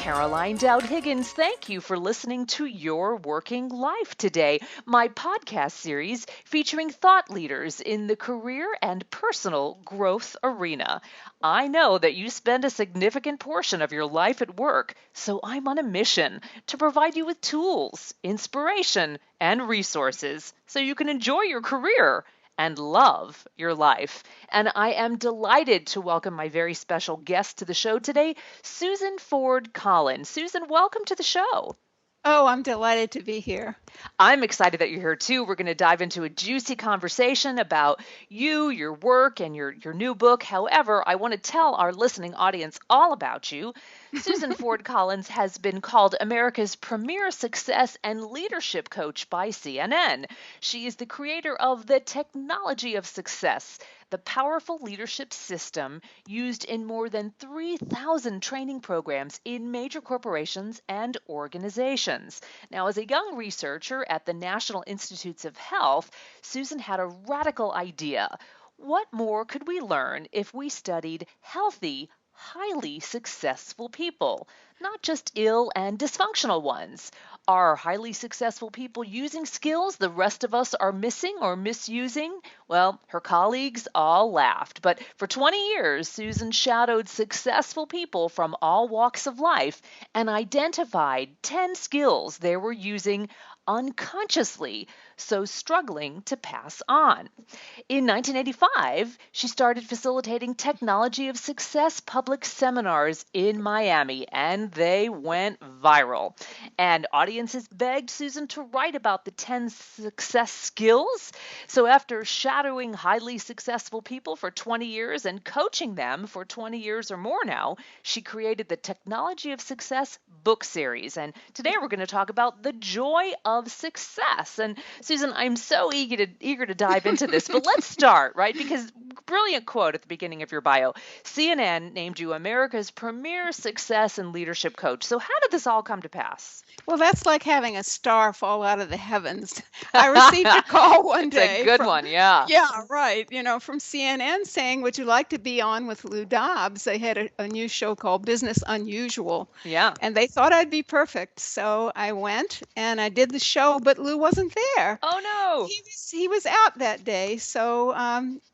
Caroline Dowd-Higgins. Thank you for listening to Your Working Life today, my podcast series featuring thought leaders in the career and personal growth arena. I know that you spend a significant portion of your life at work, so I'm on a mission to provide you with tools, inspiration, and resources so you can enjoy your career and love your life. And I am delighted to welcome my very special guest to the show today, Susan Ford Collins. Susan, welcome to the show. Oh, I'm delighted to be here. I'm excited that you're here too. We're going to dive into a juicy conversation about you, your work, and your new book. However, I want to tell our listening audience all about you. Susan Ford Collins has been called America's premier success and leadership coach by CNN. She is the creator of the Technology of Success, the powerful leadership system used in more than 3,000 training programs in major corporations and organizations. Now, as a young researcher at the National Institutes of Health, Susan had a radical idea. What more could we learn if we studied healthy, highly successful people, not just ill and dysfunctional ones? Are highly successful people using skills the rest of us are missing or misusing? Well, her colleagues all laughed, but for 20 years, Susan shadowed successful people from all walks of life and identified 10 skills they were using unconsciously, so struggling to pass on. In 1985, she started facilitating Technology of Success public seminars in Miami, and they went viral. And audiences begged Susan to write about the 10 success skills. So after shadowing highly successful people for 20 years and coaching them for 20 years or more now, she created the Technology of Success book series. And today we're going to talk about the joy of success. And Susan, I'm so eager to dive into this, but let's start, right? Because brilliant quote at the beginning of your bio. CNN named you America's premier success and leadership coach. So how did this all come to pass? Well, that's like having a star fall out of the heavens. I received a call one day. It's a good one, yeah. Yeah, right. From CNN saying, would you like to be on with Lou Dobbs? They had a new show called Business Unusual. Yeah. And they thought I'd be perfect. So I went and I did the show, but Lou wasn't there. Oh, no. He was out that day. So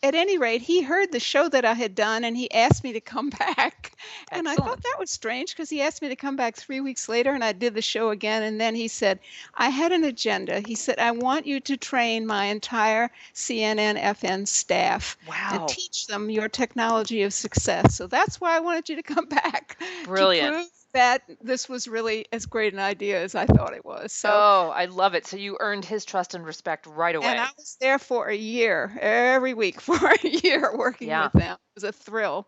at any rate, he heard the show that I had done and he asked me to come back. And I thought that was strange because he asked me to come back 3 weeks later and I did the show again. And then he said, I had an agenda. He said, I want you to train my entire CNN FN staff and teach them your Technology of Success. So that's why I wanted you to come back. Brilliant. To prove that this was really as great an idea as I thought it was. So, I love it. So you earned his trust and respect right away. And I was there for a year, every week for a year working with them. It was a thrill.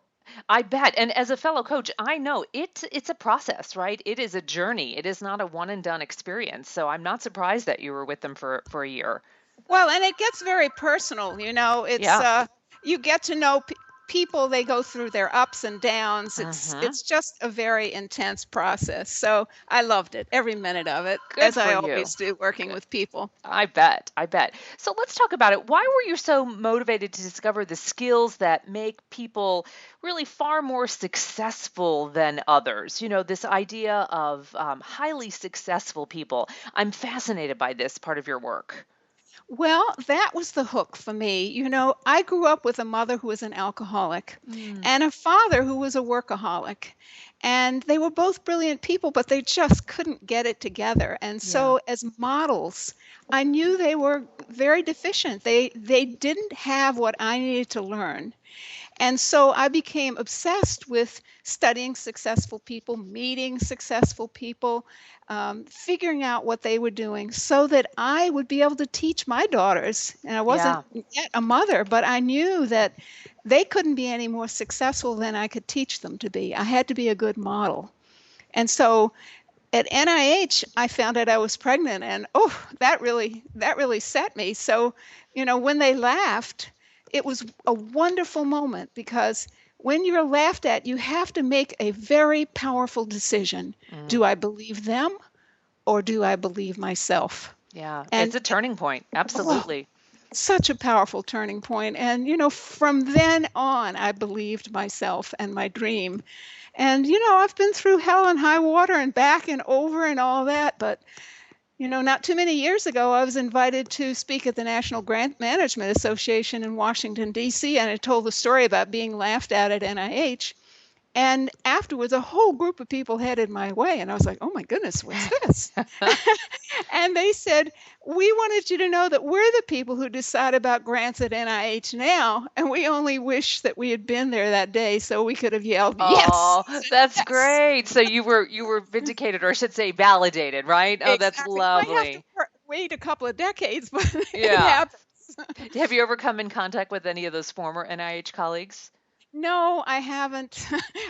I bet. And as a fellow coach, I know it's a process, right? It is a journey. It is not a one and done experience. So I'm not surprised that you were with them for a year. Well, and it gets very personal, it's you get to know people. They go through their ups and downs. It's just a very intense process. So I loved it, every minute of it, as I always do, working with people. I bet. So let's talk about it. Why were you so motivated to discover the skills that make people really far more successful than others? This idea of highly successful people. I'm fascinated by this part of your work. Well, that was the hook for me. I grew up with a mother who was an alcoholic and a father who was a workaholic. And they were both brilliant people, but they just couldn't get it together. And so as models, I knew they were very deficient. They didn't have what I needed to learn. And so I became obsessed with studying successful people, meeting successful people, figuring out what they were doing so that I would be able to teach my daughters. And I wasn't yet a mother, but I knew that they couldn't be any more successful than I could teach them to be. I had to be a good model. And so at NIH, I found out I was pregnant, and that really set me. So, when they laughed, it was a wonderful moment because when you're laughed at, you have to make a very powerful decision. Do I believe them or do I believe myself? Yeah, and it's a turning point. Absolutely. such a powerful turning point. And, from then on, I believed myself and my dream. And, I've been through hell and high water and back and over and all that. But, not too many years ago, I was invited to speak at the National Grant Management Association in Washington, D.C., and I told the story about being laughed at NIH. And afterwards, a whole group of people headed my way. And I was like, oh my goodness, what's this? And they said, we wanted you to know that we're the people who decide about grants at NIH now. And we only wish that we had been there that day so we could have yelled, yes, Oh, that's yes. great. So you were vindicated, or I should say validated, right? Oh, that's Exactly. You might have to lovely. wait a couple of decades, but it Yeah. happens. Have you ever come in contact with any of those former NIH colleagues? No, I haven't.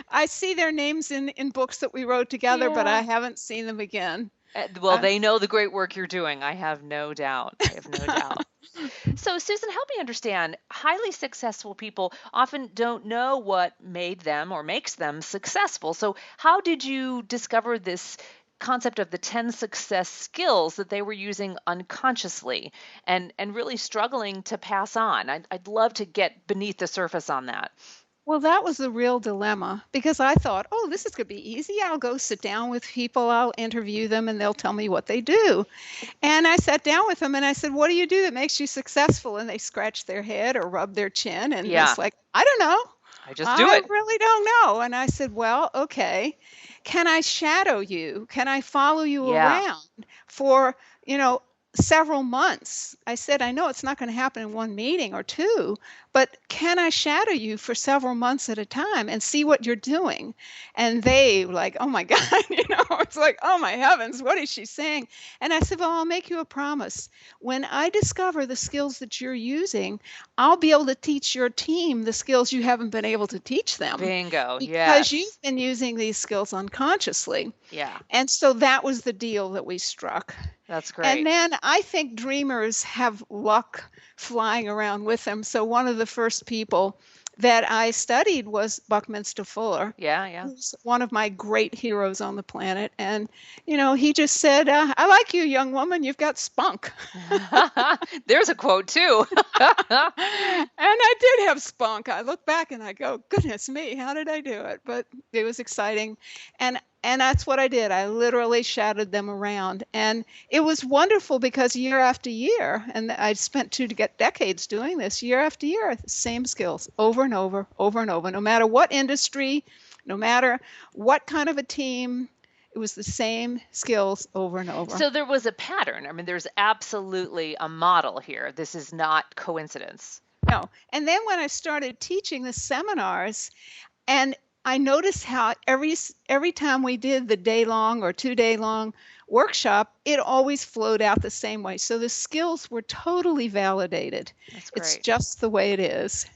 I see their names in books that we wrote together, but Yeah. I haven't seen them again. Well, Uh, they know the great work you're doing. I have no doubt. I have no doubt. So, Susan, help me understand. Highly successful people often don't know what made them or makes them successful. So, how did you discover this concept of the 10 success skills that they were using unconsciously and really struggling to pass on? I'd love to get beneath the surface on that. Well, that was the real dilemma because I thought, oh, this is going to be easy. I'll go sit down with people, I'll interview them, and they'll tell me what they do. And I sat down with them and I said, what do you do that makes you successful? And they scratched their head or rubbed their chin and Yeah, it's like, I don't know. I just do I it. really don't know. And I said, well, okay. Can I shadow you? Can I follow you Yeah, around for, you know, several months? I said, I know it's not going to happen in one meeting or two, but can I shadow you for several months at a time and see what you're doing? And they were like, oh my God, it's like, oh my heavens, what is she saying? And I said, well, I'll make you a promise. When I discover the skills that you're using, I'll be able to teach your team the skills you haven't been able to teach them bingo. because Yes. you've been using these skills unconsciously. Yeah, And so that was the deal that we struck. that's And great. then I think dreamers have luck flying around with them. So one of the first people that I studied was Buckminster Fuller, Yeah, yeah. who's one of my great heroes on the planet. And, he just said, I like you, young woman. You've got spunk. There's a quote too. And I did have spunk. I look back and I go, goodness me, how did I do it? But it was exciting. And that's what I did. I literally shouted them around. And it was wonderful because year after year, and I spent decades doing this, year after year, the same skills over and over, over and over, no matter what industry, no matter what kind of a team, it was the same skills over and over. So there was a pattern. I mean, there's absolutely a model here. This is not coincidence. No. And then when I started teaching the seminars, and I noticed how every time we did the day long or 2 day long workshop, it always flowed out the same way. So the skills were totally validated. That's It's great. just the way it is.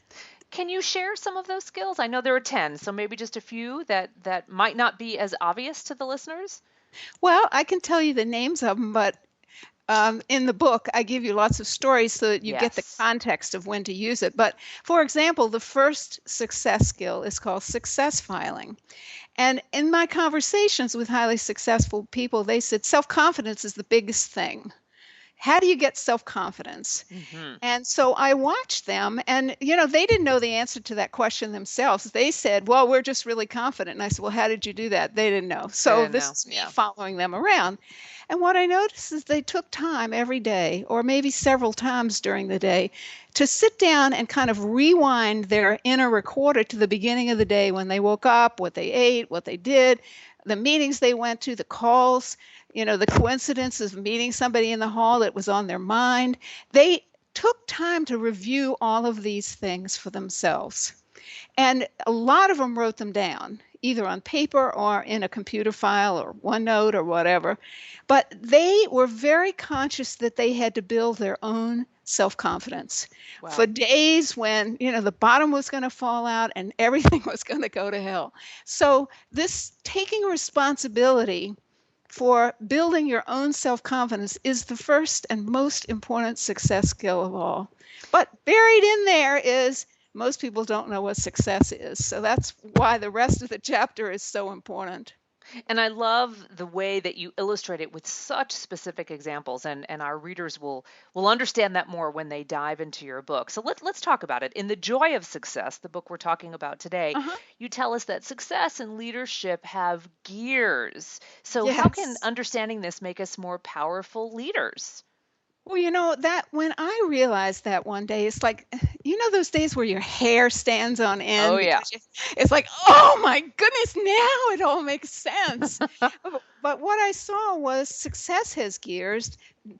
Can you share some of those skills? I know there are 10, so maybe just a few that might not be as obvious to the listeners. Well, I can tell you the names of them, but in the book, I give you lots of stories so that you get the Yes. context of when to use it. But for example, the first success skill is called success filing. And in my conversations with highly successful people, they said self confidence is the biggest thing. How do you get self confidence? Hmm. And so I watched them, and they didn't know the answer to that question themselves. They said, well, we're just really confident. And I said, well, how did you do that? They didn't know. They So didn't this know. is me Yeah. following them around. And what I noticed is they took time every day, or maybe several times during the day, to sit down and kind of rewind their inner recorder to the beginning of the day when they woke up, what they ate, what they did, the meetings they went to, the calls, the coincidence of meeting somebody in the hall that was on their mind. They took time to review all of these things for themselves. And a lot of them wrote them down, either on paper or in a computer file or OneNote or whatever. But they were very conscious that they had to build their own self-confidence for Wow. days when, the bottom was going to fall out and everything was going to go to hell. So this taking responsibility for building your own self-confidence is the first and most important success skill of all. But buried in there is most people don't know what success is. So that's why the rest of the chapter is so important. And I love the way that you illustrate it with such specific examples, and our readers will understand that more when they dive into your book. So let's talk about it. In The Joy of Success, the book we're talking about today, Uh-huh. you tell us that success and leadership have gears. So how can Yes. understanding this make us more powerful leaders? Well, that when I realized that one day, it's like, those days where your hair stands on Oh end yeah. because it's like, oh my goodness, now it all makes sense. But what I saw was success has gears,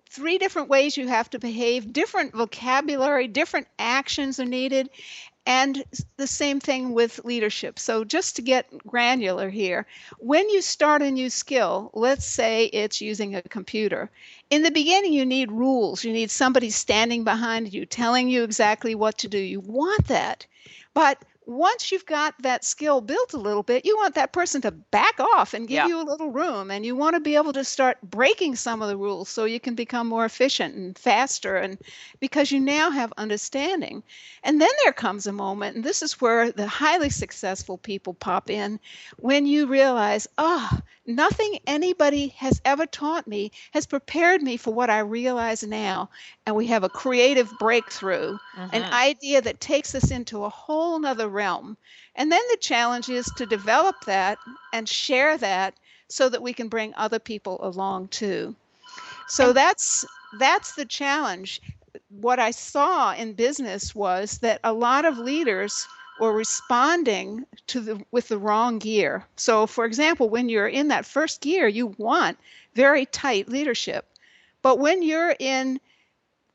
three different ways you have to behave, different vocabulary, different actions are needed. And the same thing with leadership. So, just to get granular here, when you start a new skill, let's say it's using a computer, in the beginning, you need rules. You need somebody standing behind you, telling you exactly what to do. You want that. But once you've got that skill built a little bit, you want that person to back off and give Yeah. you a little room. And you want to be able to start breaking some of the rules so you can become more efficient and faster. And because you now have understanding. And then there comes a moment, and this is where the highly successful people pop in, when you realize, nothing anybody has ever taught me has prepared me for what I realize now. And we have a creative breakthrough, an Hmm. idea that takes us into a whole nother realm. And then the challenge is to develop that and share that so that we can bring other people along too. So And that's the challenge. What I saw in business was that a lot of leaders were responding to the with the wrong gear. So for example, when you're in that first gear, you want very tight leadership. But when you're in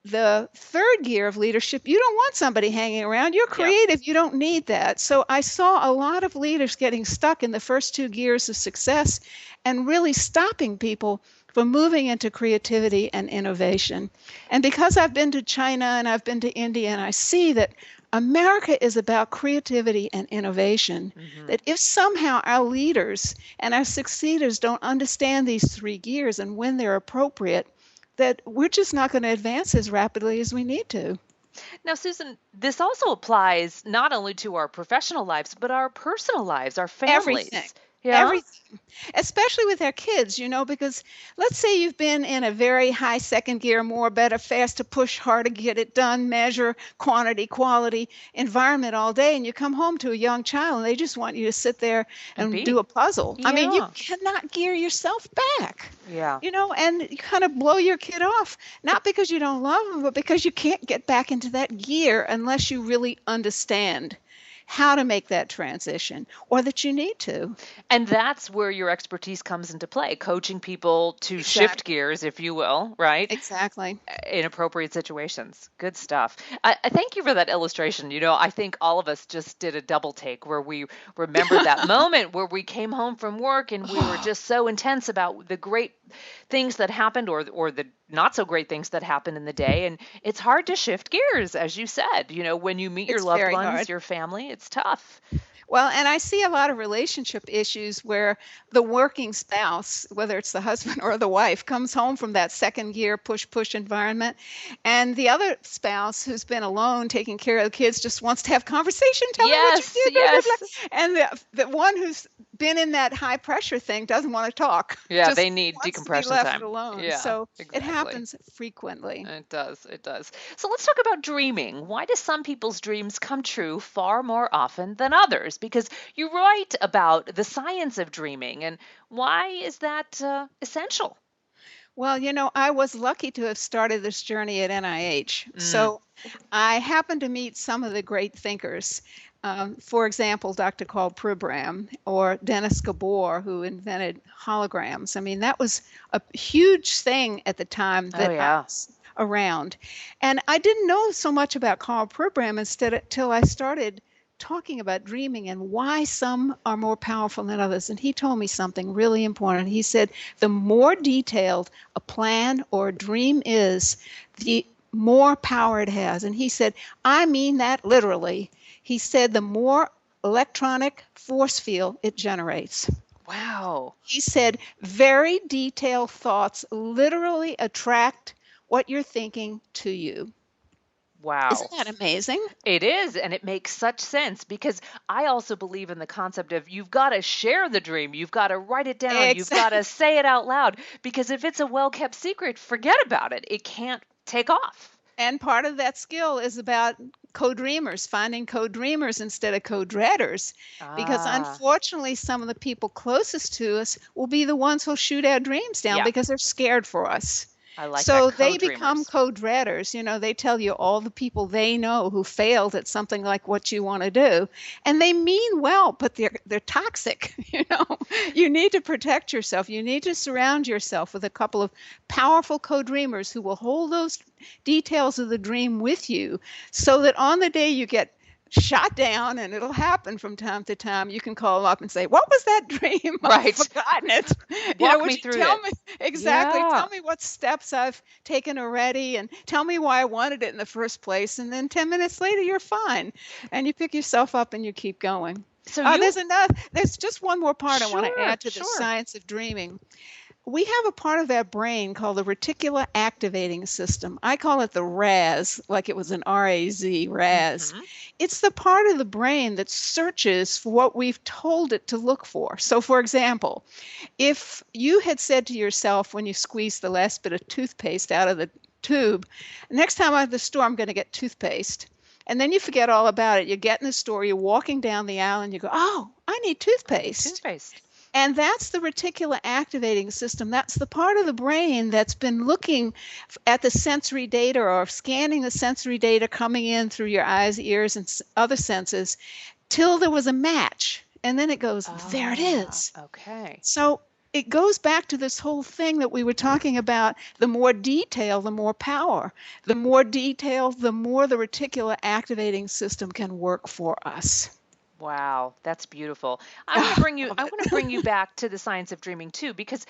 the third gear of leadership, you don't want somebody hanging around. You're yeah. creative. You don't need that. So I saw a lot of leaders getting stuck in the first two gears of success and really stopping people from moving into creativity and innovation. And because I've been to China and I've been to India, and I see that America is about creativity and innovation, Hmm. that if somehow our leaders and our succeeders don't understand these three gears and when they're appropriate, that we're just not going to advance as rapidly as we need to. Now, Susan, this also applies not only to our professional lives, but our personal lives, our Everything. families. Yeah. Everything. Especially with our kids, because let's say you've been in a very high second gear, more, better, faster, push harder, get it done, measure quantity, quality environment all day, and you come home to a young child and they just want you to sit there And and do be. a puzzle. I mean, you Yeah. cannot gear yourself back. Yeah. And you kind of blow your kid off, not because you don't love them, but because you can't get back into that gear unless you really understand how to make that transition or that you need to. And that's where your expertise comes into play, coaching people to shift Exactly. gears, if you will, right? Exactly. In appropriate situations. Good stuff. I thank you for that illustration. I think all of us just did a double take where we remembered that moment where we came home from work and we were just so intense about the great things that happened or the not so great things that happened in the day. And it's hard to shift gears, as you said. When you meet your It's loved very ones, hard. your family, it's tough. Well, and I see a lot of relationship issues where the working spouse, whether it's the husband or the wife, comes home from that second gear push push environment, and the other spouse who's been alone taking care of the kids just wants to have conversation. Tell me what you Yes, did, blah, blah, yes. blah. And the one who's been in that high pressure thing doesn't want to talk, Yeah, just they need wants to be decompression left time. alone. Yeah, So it exactly. happens frequently. It does. It does. So let's talk about dreaming. Why do some people's dreams come true far more often than others? Because you write about the science of dreaming, and why is that essential? Well, I was lucky to have started this journey at NIH. Mm. So I happened to meet some of the great thinkers. For example, Dr. Carl Pribram or Dennis Gabor, who invented holograms. I mean, that was a huge thing at the time Oh, that I yeah. was around. And I didn't know so much about Carl Pribram until I started talking about dreaming and why some are more powerful than others. And he told me something really important. He said, the more detailed a plan or a dream is, the more power it has. And he said, I mean that literally. He said, the more electronic force field it generates. Wow. He said, very detailed thoughts literally attract what you're thinking to you. Wow. Isn't that amazing? It is, and it makes such sense because I also believe in the concept of you've got to share the dream. You've got to write it down. You've got Exactly. to say it out loud because if it's a well-kept secret, forget about it. It can't take off. And part of that skill is about co-dreamers, finding co-dreamers instead of co-dreaders. Because Ah, unfortunately, some of the people closest to us will be the ones who'll shoot our dreams down yeah, because they're scared for us. I like that. So they become Co-dreamers. co-dreaders. They tell you all the people they know who failed at something like what you want to do. And they mean well, but they're toxic. You need to protect yourself. You need to surround yourself with a couple of powerful co-dreamers who will hold those details of the dream with you so that on the day you get shot down, and it'll happen from time to time, you can call them up and say, what was that dream? I've Right. forgotten it. Walk Would me you through tell it. me exactly, Yeah. tell me what steps I've taken already, and tell me why I wanted it in the first place, and then 10 minutes later you're fine, and you pick yourself up and you keep going. So you, There's just one more part I want to sure, add to the sure. science of dreaming. We have a part of our brain called the reticular activating system. I call it the RAS, like it was an RAZ, RAS. Hmm. It's the part of the brain that searches for what we've told it to look for. So, for example, if you had said to yourself when you squeezed the last bit of toothpaste out of the tube, next time I'm at the store, I'm going to get toothpaste. And then you forget all about it. You get in the store, you're walking down the aisle, and you go, oh, I need I need toothpaste. toothpaste. And that's the reticular activating system. That's the part of the brain that's been looking at the sensory data or scanning the sensory data coming in through your eyes, ears, and other senses till there was a match. And then it goes, there it Ah, is. okay. So it goes back to this whole thing that we were talking about. The more detail, the more power. The more detail, the more the reticular activating system can work for us. Wow, that's beautiful. I I love want to it. bring you back to the science of dreaming too, because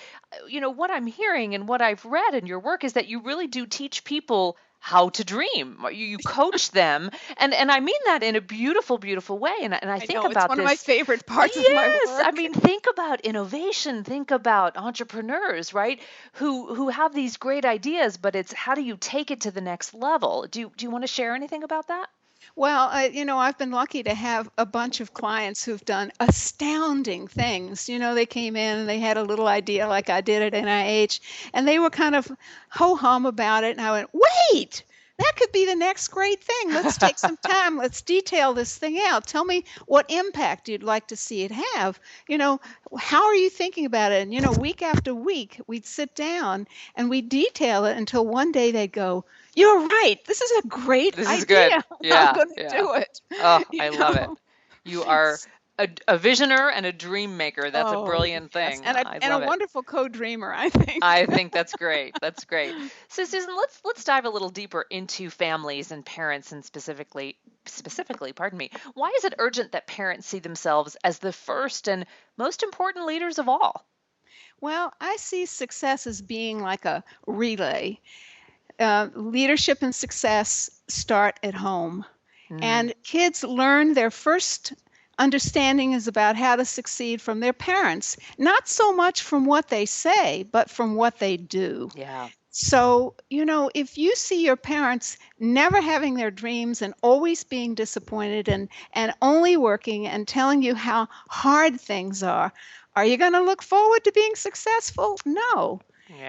what I'm hearing and what I've read in your work is that you really do teach people how to dream. You coach them, and I mean that in a beautiful, beautiful way. And I I think know it's about one of my this. favorite parts of my Yes, I work. mean, think about innovation, think about entrepreneurs, right? Who have these great ideas, but it's how do you take it to the next level? Do you want to share anything about that? Well, I've been lucky to have a bunch of clients who've done astounding things. They came in and they had a little idea like I did at NIH, and they were kind of ho-hum about it. And I went, wait, that could be the next great thing. Let's take some time. Let's detail this thing out. Tell me what impact you'd like to see it have. You know, how are you thinking about it? And, week after week, we'd sit down and we'd detail it until one day they'd go, you're right. This is a great This is good. idea. I'm Yeah, going to yeah. do it. Oh, You I love it. know. You are a visioner and a dream maker. That's a Oh, brilliant yes. thing. And I a love it. wonderful co-dreamer, I think. I think that's great. That's great. So Susan, let's dive a little deeper into families and parents and specifically, pardon me. Why is it urgent that parents see themselves as the first and most important leaders of all? Well, I see success as being like a relay. Leadership and success start at home. Mm, And kids learn their first understanding is about how to succeed from their parents, not so much from what they say, but from what they do. yeah. So, if you see your parents never having their dreams and always being disappointed and only working and telling you how hard things are you going to look forward to being successful? No.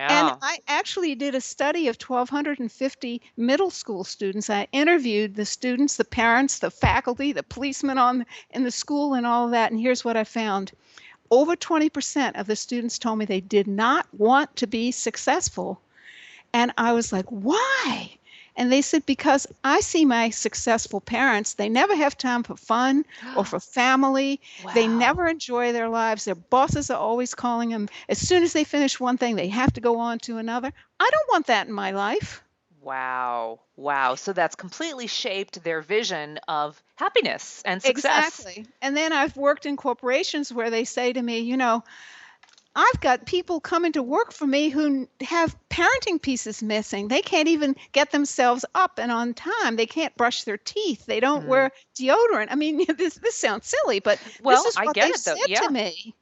And Yeah. I actually did a study of 1,250 middle school students. I interviewed the students, the parents, the faculty, the policemen in the school, and all of that. And here's what I found: over 20% of the students told me they did not want to be successful. And I was like, why? And they said, because I see my successful parents, they never have time for fun or for family. They Wow. never enjoy their lives. Their bosses are always calling them. As soon as they finish one thing, they have to go on to another. I don't want that in my life. Wow. Wow. So that's completely shaped their vision of happiness and success. Exactly. And then I've worked in corporations where they say to me, I've got people coming to work for me who have parenting pieces missing. They can't even get themselves up and on time. They can't brush their teeth. They don't Hmm. wear deodorant. I mean, this sounds silly, but this Well, is I what get they've it though. said to Yeah. me.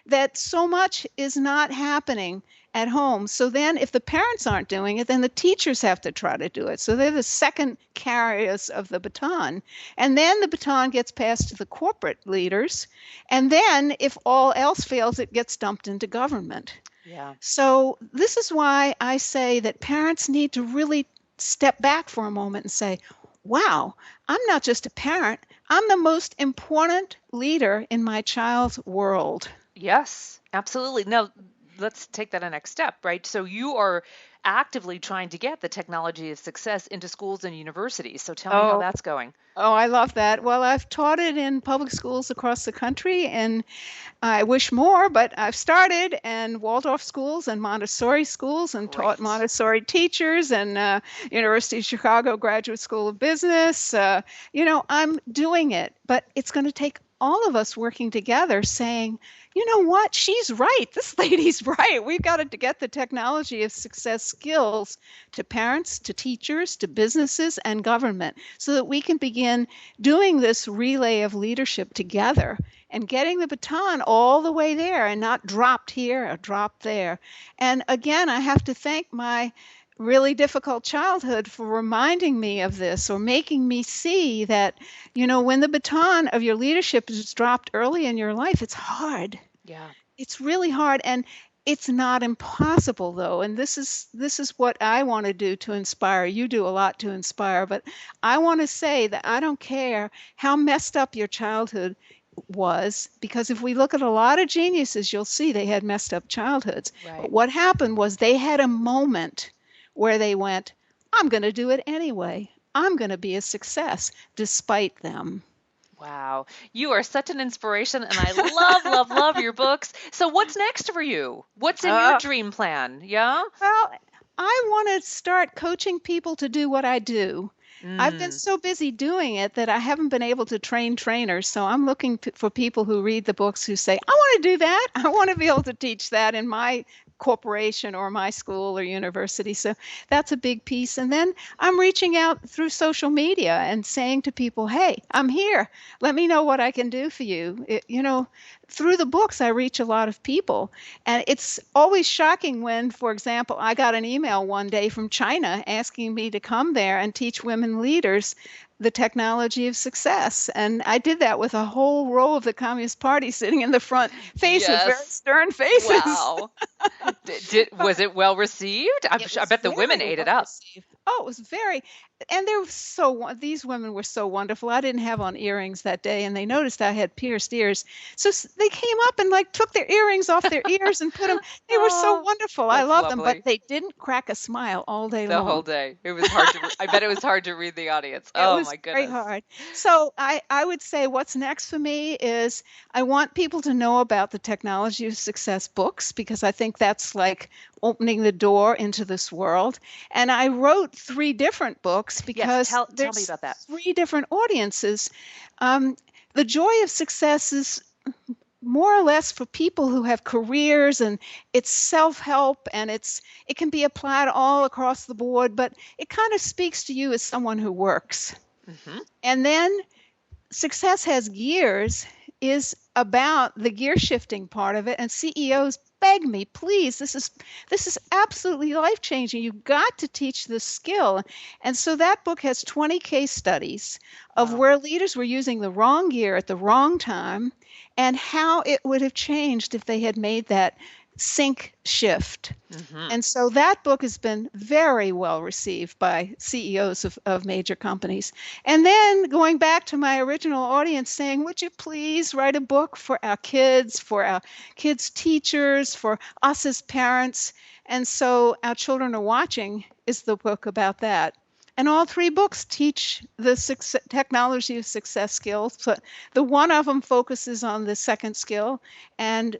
that so much is not happening at home. So then if the parents aren't doing it, then the teachers have to try to do it. So they're the second carriers of the baton. And then the baton gets passed to the corporate leaders. And then if all else fails, it gets dumped into government. Yeah. So this is why I say that parents need to really step back for a moment and say, wow, I'm not just a parent, I'm the most important leader in my child's world. Yes, absolutely. Now, let's take that a next step, right? So you are actively trying to get the technology of success into schools and universities. So tell me how Oh, that's going. oh, I love that. Well, I've taught it in public schools across the country, and I wish more, but I've started in Waldorf schools and Montessori schools and taught Great. Montessori teachers and University of Chicago Graduate School of Business. I'm doing it, but it's going to take all of us working together saying, you know what, she's right. This lady's right. We've got to get the technology of success skills to parents, to teachers, to businesses, and government so that we can begin doing this relay of leadership together and getting the baton all the way there and not dropped here or dropped there. And again, I have to thank my really difficult childhood for reminding me of this or making me see that, when the baton of your leadership is dropped early in your life, it's hard. Yeah. It's really hard, and it's not impossible though. And this is what I want to do to inspire. You do a lot to inspire, but I want to say that I don't care how messed up your childhood was, because if we look at a lot of geniuses, you'll see they had messed up childhoods. Right. But what happened was they had a moment where they went, I'm going to do it anyway. I'm going to be a success despite them. Wow. You are such an inspiration, and I love, love, love your books. So what's next for you? What's in your Uh, dream plan? Yeah? well, I want to start coaching people to do what I do. I've been Mm. so busy doing it that I haven't been able to train trainers. So I'm looking for people who read the books who say, I want to do that. I want to be able to teach that in my corporation or my school or university. So that's a big piece. And then I'm reaching out through social media and saying to people, hey, I'm here. Let me know what I can do for you. Through the books, I reach a lot of people. And it's always shocking when, for example, I got an email one day from China asking me to come there and teach women leaders the technology of success. And I did that with a whole row of the Communist Party sitting in the front face with very Yes. stern faces. Wow. Was it well received? It I was bet the women very ate it well up. received. Oh, it was very, and these women were so wonderful. I didn't have on earrings that day, and they noticed I had pierced ears. So they came up and like took their earrings off their ears and put them. They were so Oh, wonderful. I that's love them, but lovely. they didn't crack a smile all day The whole long. day. It was hard to, I bet it was hard to read the audience. It Oh was my very goodness. hard. So I would say what's next for me is I want people to know about the Technology of Success books because I think that's like opening the door into this world. And I wrote three different books Yes, because tell me there's about that. three different audiences. The Joy of Success is more or less for people who have careers, and it's self-help, and it can be applied all across the board, but it kind of speaks to you as someone who works. Hmm. And then Success Has Gears is about the gear shifting part of it, and CEOs beg me, please, this is absolutely life changing. You've got to teach this skill. And so that book has 20 case studies of Wow. where leaders were using the wrong gear at the wrong time and how it would have changed if they had made that sync shift. Hmm. And so that book has been very well received by CEOs of major companies. And then going back to my original audience saying, would you please write a book for our kids' teachers, for us as parents? And so Our Children Are Watching is the book about that. And all three books teach the technology of success skills. So the one of them focuses on the second skill, and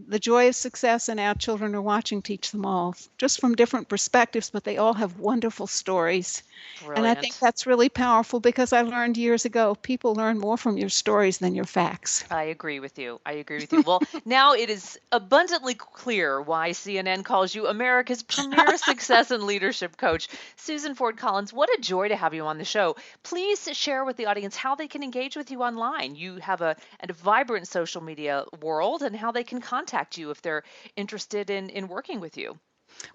the Joy of Success and Our Children Are Watching teach them all, just from different perspectives, but they all have wonderful stories. And I think Brilliant. that's really powerful because I learned years ago people learn more from your stories than your facts. I agree with you. I agree with you. Well, now it is abundantly clear why CNN calls you America's premier success and leadership coach. Susan Ford Collins, what a joy to have you on the show. Please share with the audience how they can engage with you online. You have a vibrant social media world and how they can contact contact you if they're interested in working with you?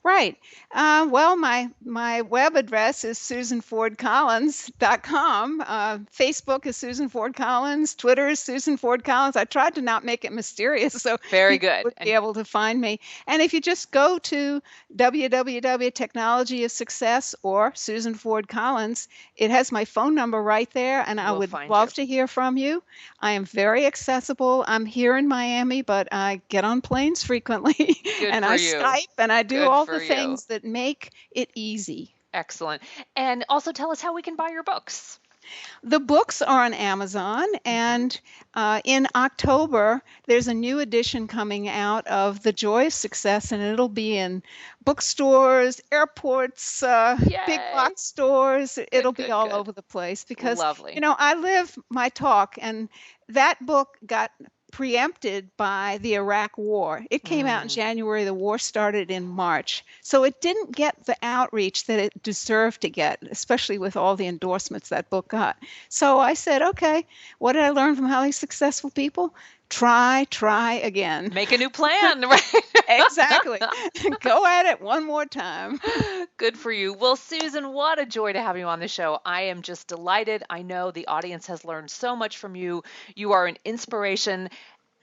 Right. Well, my web address is susanfordcollins.com. Facebook is Susan Ford Collins. Twitter is Susan Ford Collins. I tried to not make it mysterious so Very people good. would be able to find me. And if you just go to www.technology of success or Susan Ford Collins, it has my phone number right there, and I We'll would find you. love to hear from you. I am very accessible. I'm here in Miami, but I get on planes frequently Good and for I you. Skype and I do Good all for the you. things that make it easy. Excellent. And also tell us how we can buy your books. The books are on Amazon, Hmm. and in October, there's a new edition coming out of The Joy of Success, and it'll be in bookstores, airports, big Yay. box stores. It'll Good, be good, all good. over the place because, Lovely. I live my talk, and that book got preempted by the Iraq War. It came out in Mm. January, the war started in March. So it didn't get the outreach that it deserved to get, especially with all the endorsements that book got. So I said, okay, what did I learn from highly successful people? Try again. Make a new plan, right? Exactly. Go at it one more time. Good for you. Well, Susan, what a joy to have you on the show. I am just delighted. I know the audience has learned so much from you. You are an inspiration.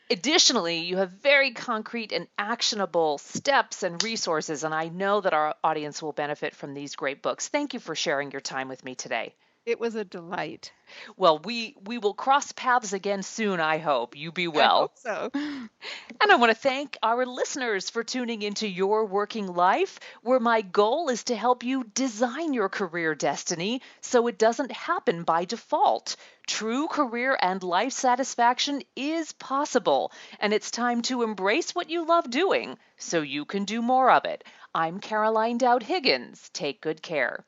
Additionally, you have very concrete and actionable steps and resources, and I know that our audience will benefit from these great books. Thank you for sharing your time with me today. It was a delight. Well, we will cross paths again soon, I hope. You be I hope well. so. And I want to thank our listeners for tuning into Your Working Life, where my goal is to help you design your career destiny so it doesn't happen by default. True career and life satisfaction is possible, and it's time to embrace what you love doing so you can do more of it. I'm Caroline Dowd-Higgins. Take good care.